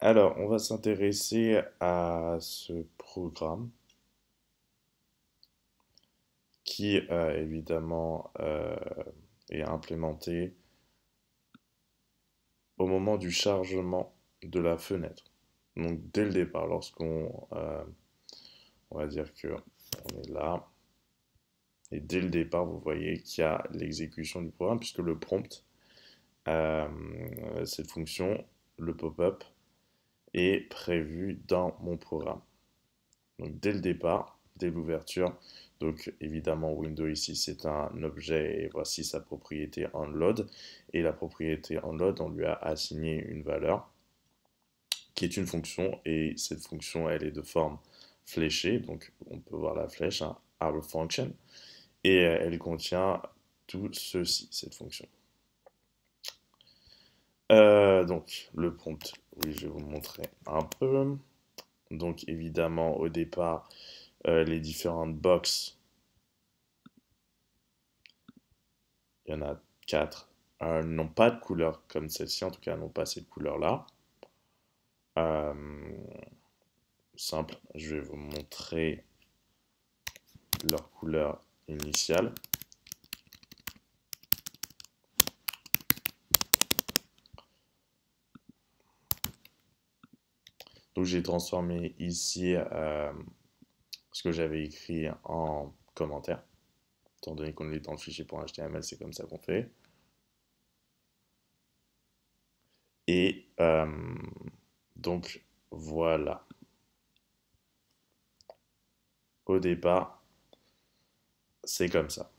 Alors, on va s'intéresser à ce programme qui, évidemment, est implémenté au moment du chargement de la fenêtre. Donc, dès le départ, on va dire que on est là, et dès le départ, vous voyez qu'il y a l'exécution du programme, puisque le prompt, euh, cette fonction, le pop-up, est prévu dans mon programme. Donc dès le départ, dès l'ouverture, donc évidemment Windows ici c'est un objet et voici sa propriété onload. Et la propriété onload, on lui a assigné une valeur qui est une fonction et cette fonction elle est de forme fléchée. Donc on peut voir la flèche, hein, arrow function, et elle contient tout ceci, cette fonction. Donc le prompt, oui je vais vous montrer un peu. Donc évidemment au départ les différentes boxes. Il y en a quatre. N'ont pas de couleur comme celle-ci, en tout cas, n'ont pas cette couleur-là. Euh, Simple, je vais vous montrer leur couleur initiale. Donc j'ai transformé ici ce que j'avais écrit en commentaire. Étant donné qu'on est dans le fichier .html, c'est comme ça qu'on fait. Et donc voilà. Au départ, c'est comme ça.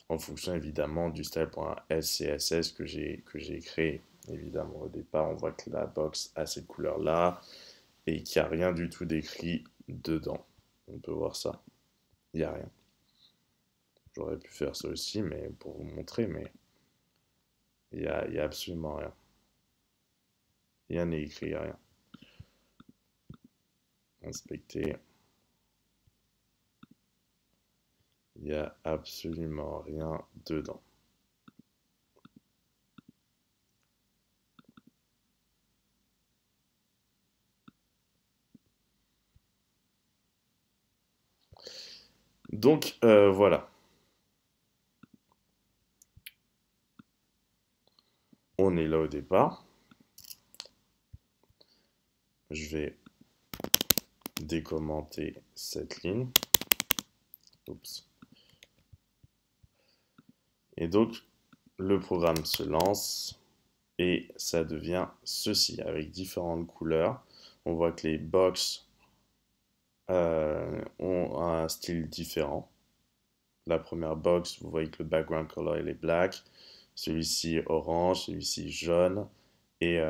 En fonction évidemment du style.scss que j'ai créé. Évidemment, au départ, on voit que la box a cette couleur-là et qu'il n'y a rien du tout d'écrit dedans. On peut voir ça. Il n'y a rien. J'aurais pu faire ça aussi, mais pour vous montrer, mais il y a absolument rien. Rien n'est écrit, il n'y a rien. Inspecter. Il n'y a absolument rien dedans. Donc voilà. On est là au départ. Je vais décommenter cette ligne. Oups. Et donc, le programme se lance et ça devient ceci avec différentes couleurs. On voit que les box ont un style différent. La première box, vous voyez que le background color il est black, celui-ci orange, celui-ci jaune et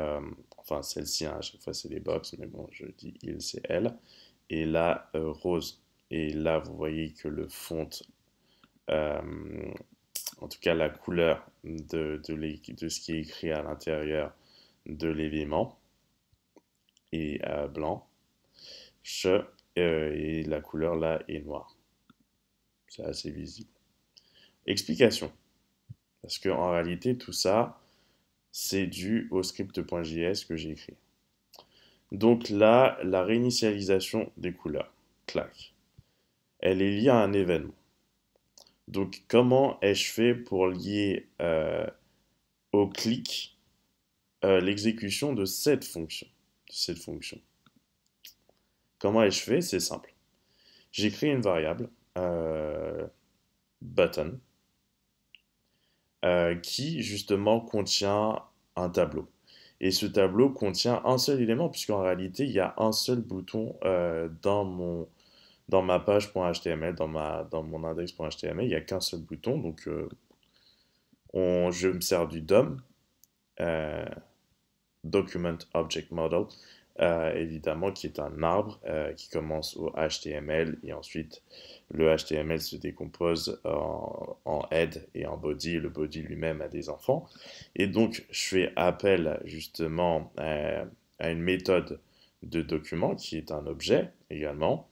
enfin celle-ci hein, à chaque fois c'est des box, mais bon je dis il c'est elle et là rose. Et là vous voyez que le font euh, en tout cas la couleur de ce qui est écrit à l'intérieur de l'élément est blanc, et la couleur là est noire. C'est assez visible. Explication. Parce qu'en réalité, tout ça, c'est dû au script.js que j'ai écrit. Donc là, la réinitialisation des couleurs, clac, elle est liée à un événement. Donc comment ai-je fait pour lier au clic l'exécution de cette fonction, Comment ai-je fait? C'est simple. J'ai créé une variable button qui justement contient un tableau. Et ce tableau contient un seul élément, puisqu'en réalité, il y a un seul bouton dans ma page.html, dans mon index.html, il n'y a qu'un seul bouton. Donc, je me sers du DOM, euh, Document Object Model, évidemment, qui est un arbre qui commence au HTML et ensuite le HTML se décompose en head et en body. Et le body lui-même a des enfants. Et donc, je fais appel justement à une méthode de document qui est un objet également.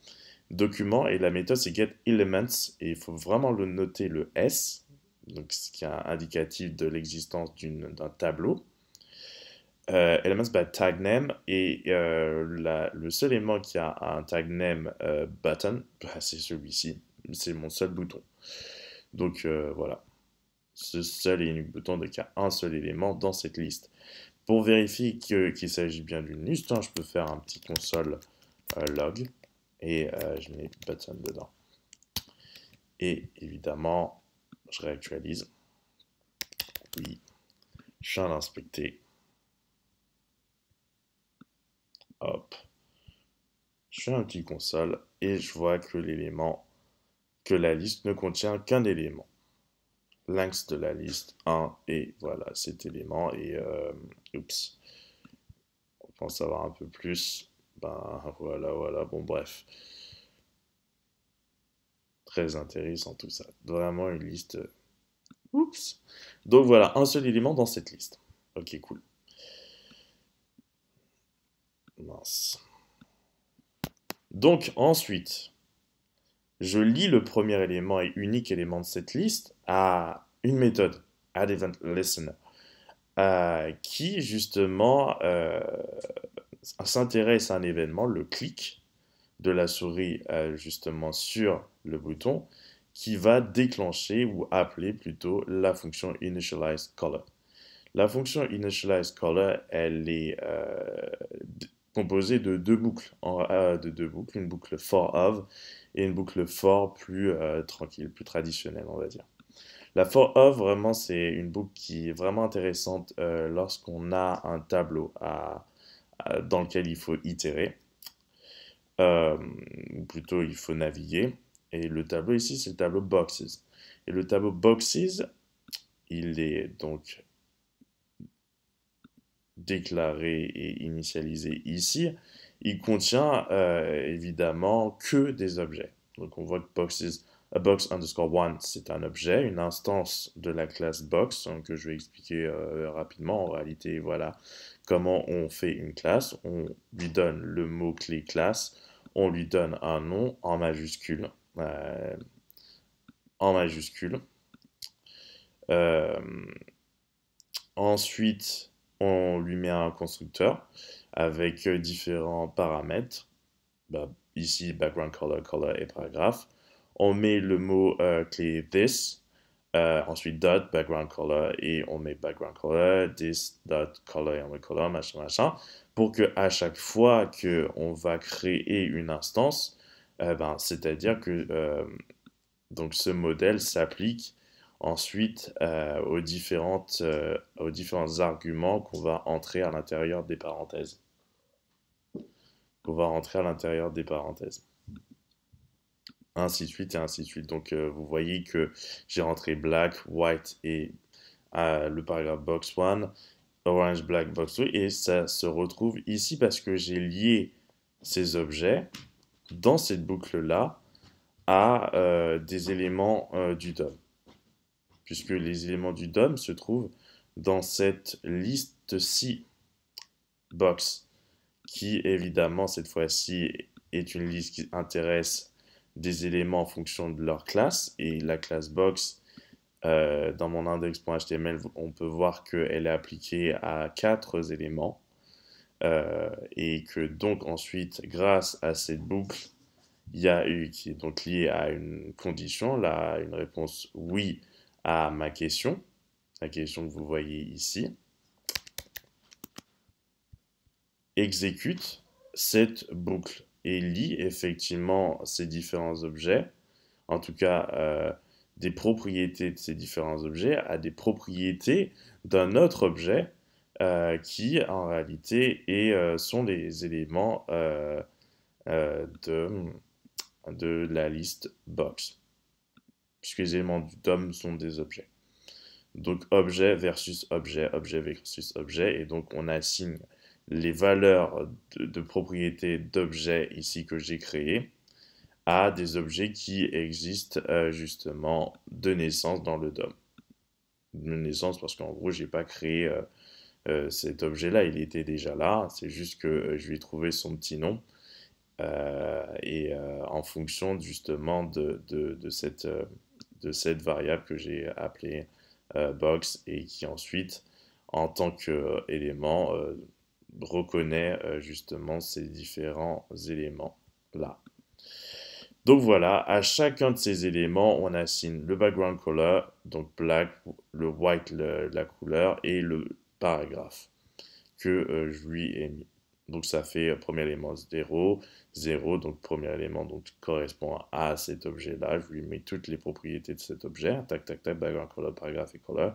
Document et la méthode c'est getElements et il faut vraiment le noter le S, donc ce qui est indicatif de l'existence d'un tableau. elements by tag name et le seul élément qui a un tag name button, bah, c'est celui-ci, c'est mon seul bouton. Donc voilà, ce seul et unique bouton, donc il y a un seul élément dans cette liste. Pour vérifier qu'il s'agit bien d'une liste, hein, je peux faire un petit console log et je mets button dedans. Et évidemment, je réactualise. Oui, je viens d'inspecter. Hop. Je fais un petit console et je vois que la liste ne contient qu'un élément. Length de la liste 1 et voilà cet élément et oups. On pense savoir un peu plus. Ben voilà, bon bref. Très intéressant tout ça. Vraiment une liste. Oups. Donc voilà, un seul élément dans cette liste. Ok, cool. Mince. Donc ensuite, je lis le premier élément et unique élément de cette liste à une méthode, addEventListener, qui justement s'intéresse à un événement, le clic de la souris justement sur le bouton, qui va déclencher ou appeler plutôt la fonction initializeColor. La fonction initializeColor, elle est composée de deux boucles, une boucle for_of et une boucle for plus tranquille, plus traditionnelle, on va dire. La for_of, vraiment, c'est une boucle qui est vraiment intéressante lorsqu'on a un tableau dans lequel il faut itérer, ou plutôt il faut naviguer. Et le tableau ici, c'est le tableau boxes. Et le tableau boxes, il est donc déclaré et initialisé ici. Il contient évidemment que des objets. Donc on voit que boxes, box underscore one, c'est un objet, une instance de la classe box, hein, que je vais expliquer rapidement. En réalité, voilà comment on fait une classe. On lui donne le mot-clé classe, on lui donne un nom en majuscule. Euh, en majuscule. Euh, Ensuite, on lui met un constructeur avec différents paramètres. Bah, ici, background color, color et paragraphe. On met le mot clé this, ensuite dot, background color, et on met background color, this, dot, color, et on met color, machin, machin, pour que à chaque fois qu'on va créer une instance, ben, c'est-à-dire que donc ce modèle s'applique ensuite aux différents arguments qu'on va entrer à l'intérieur des parenthèses. Ainsi de suite et ainsi de suite. Donc vous voyez que j'ai rentré black, white et le paragraphe box 1, orange, black, box 2 et ça se retrouve ici parce que j'ai lié ces objets dans cette boucle-là à des éléments du DOM. Puisque les éléments du DOM se trouvent dans cette liste-ci box, qui évidemment cette fois-ci est une liste qui intéresse des éléments en fonction de leur classe, et la classe box, dans mon index.html, on peut voir qu'elle est appliquée à 4 éléments, et que donc ensuite, grâce à cette boucle, il y a eu qui est donc liée à une condition, là, une réponse oui à ma question, la question que vous voyez ici, exécute cette boucle et lie effectivement ces différents objets, en tout cas des propriétés de ces différents objets, à des propriétés d'un autre objet qui en réalité sont les éléments de la liste box, puisque les éléments du DOM sont des objets. Donc objet versus objet, objet versus objet, et donc on assigne les valeurs de propriété d'objets ici que j'ai créés à des objets qui existent justement de naissance dans le DOM. De naissance parce qu'en gros j'ai pas créé cet objet-là, il était déjà là, c'est juste que je lui ai trouvé son petit nom et en fonction justement de cette variable que j'ai appelée box et qui ensuite en tant qu'élément reconnaît justement ces différents éléments-là. Donc voilà, à chacun de ces éléments, on assigne le background color, donc black, le white, la couleur, et le paragraphe que je lui ai mis. Donc ça fait premier élément 0, 0, donc premier élément donc, correspond à cet objet-là. Je lui mets toutes les propriétés de cet objet. Tac, tac, tac, background color, paragraphe et color.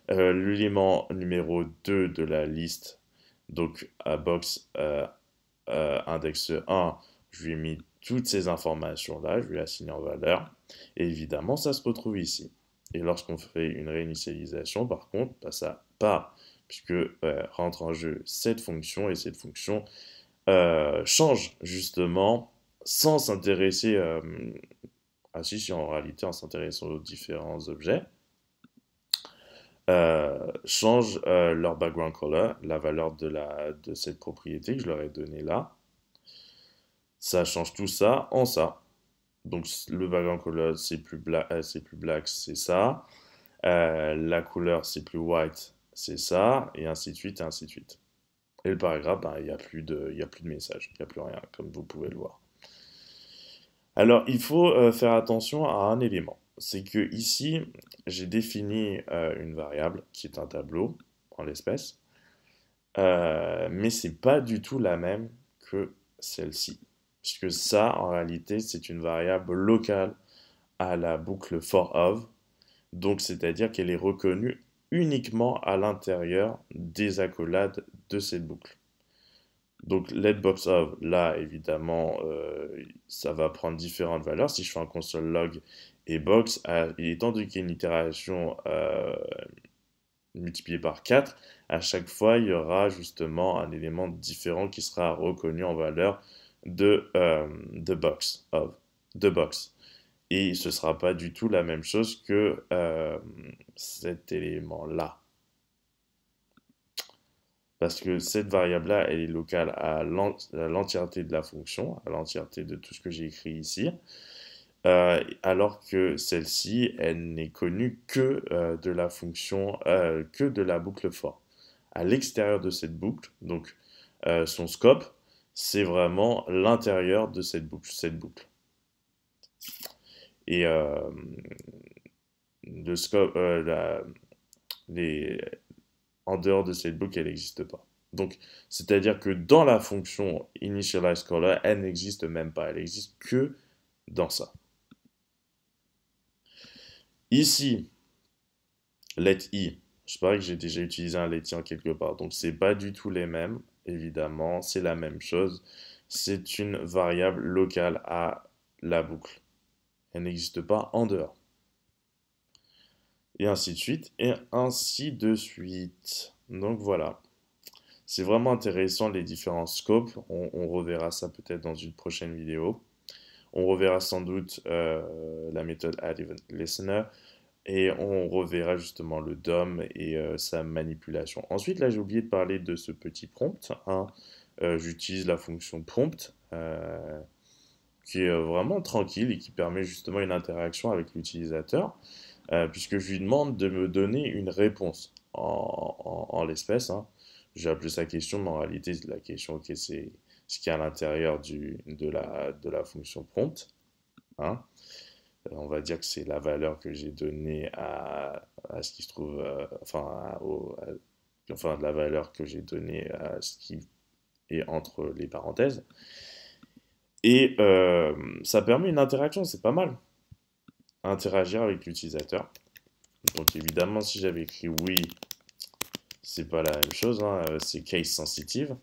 L'élément numéro 2 de la liste, donc à box index 1, je lui ai mis toutes ces informations-là, je lui ai assigné en valeur. Et évidemment, ça se retrouve ici. Et lorsqu'on fait une réinitialisation, par contre, bah, ça part, puisque rentre en jeu cette fonction, et cette fonction change justement sans s'intéresser si en réalité en s'intéressant aux différents objets, change leur background color, la valeur de cette propriété que je leur ai donnée là. Ça change tout ça en ça. Donc le background color c'est plus black, c'est ça. La couleur c'est plus white, c'est ça, et ainsi de suite, et ainsi de suite. Et le paragraphe, ben, il n'y a plus de message, il n'y a plus rien, comme vous pouvez le voir. Alors, il faut faire attention à un élément. C'est que ici, j'ai défini une variable qui est un tableau, en l'espèce, mais c'est pas du tout la même que celle-ci. Puisque ça, en réalité, c'est une variable locale à la boucle for of, donc c'est-à-dire qu'elle est reconnue uniquement à l'intérieur des accolades de cette boucle. Donc letbox of, là évidemment, ça va prendre différentes valeurs. Si je fais un console log et box, étant donné qu'il y a une itération multipliée par 4, à chaque fois il y aura justement un élément différent qui sera reconnu en valeur de box of, de box. Et ce ne sera pas du tout la même chose que cet élément-là. Parce que cette variable-là, elle est locale à l'entièreté de la fonction, à l'entièreté de tout ce que j'ai écrit ici, alors que celle-ci, elle n'est connue que de la fonction, que de la boucle for. À l'extérieur de cette boucle, donc son scope, c'est vraiment l'intérieur de cette boucle, Et le scope, les, en dehors de cette boucle, elle n'existe pas. Donc, c'est-à-dire que dans la fonction initializeColor, elle n'existe même pas. Elle n'existe que dans ça. Ici, letI, je parie que j'ai déjà utilisé un letI en quelque part. Donc, c'est pas du tout les mêmes, évidemment. C'est la même chose. C'est une variable locale à la boucle. Elle n'existe pas en dehors. Et ainsi de suite, et ainsi de suite. Donc voilà. C'est vraiment intéressant les différents scopes. On reverra ça peut-être dans une prochaine vidéo. On reverra sans doute la méthode addEventListener et on reverra justement le DOM et sa manipulation. Ensuite, là, j'ai oublié de parler de ce petit prompt, hein. J'utilise la fonction prompt qui est vraiment tranquille et qui permet justement une interaction avec l'utilisateur puisque je lui demande de me donner une réponse en l'espèce, hein. J'ai appelé ça question, mais en réalité, la question, ok, c'est ce qui est à l'intérieur de la fonction prompt, hein. On va dire que c'est la valeur que j'ai donnée à ce qui se trouve, enfin, la valeur que j'ai donnée à ce qui est entre les parenthèses. Et ça permet une interaction, c'est pas mal. Interagir avec l'utilisateur. Donc évidemment, si j'avais écrit oui, c'est pas la même chose, hein, c'est case sensitive.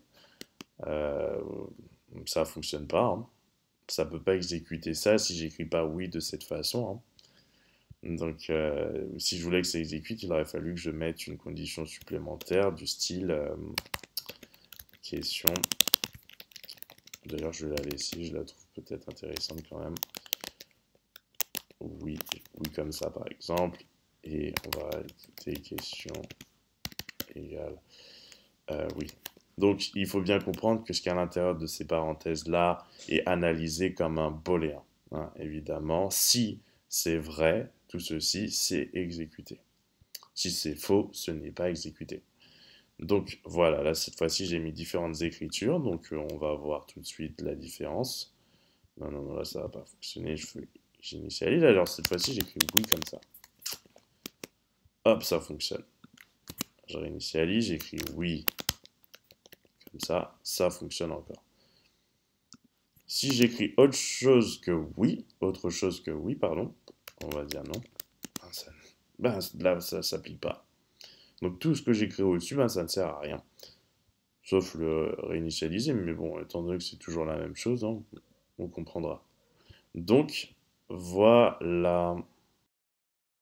Ça fonctionne pas, hein. Ça peut pas exécuter ça si j'écris pas oui de cette façon, hein. Donc si je voulais que ça exécute, il aurait fallu que je mette une condition supplémentaire du style question. D'ailleurs, je vais la laisser, je la trouve peut-être intéressante quand même. Oui, oui comme ça par exemple. Et on va ajouter question égale oui. Donc, il faut bien comprendre que ce qui est à l'intérieur de ces parenthèses-là est analysé comme un booléen, hein, évidemment. Si c'est vrai, tout ceci, c'est exécuté. Si c'est faux, ce n'est pas exécuté. Donc voilà, là cette fois-ci j'ai mis différentes écritures, donc on va voir tout de suite la différence. Non, non, non, là ça va pas fonctionner, j'initialise, alors cette fois-ci j'écris oui comme ça. Hop, ça fonctionne. Je réinitialise, j'écris oui comme ça fonctionne encore. Si j'écris autre chose que oui, pardon, on va dire non. Là, ça s'applique pas. Donc tout ce que j'écris au-dessus, ça ne sert à rien. Sauf le réinitialiser, mais bon, étant donné que c'est toujours la même chose, hein, on comprendra. Donc, voilà.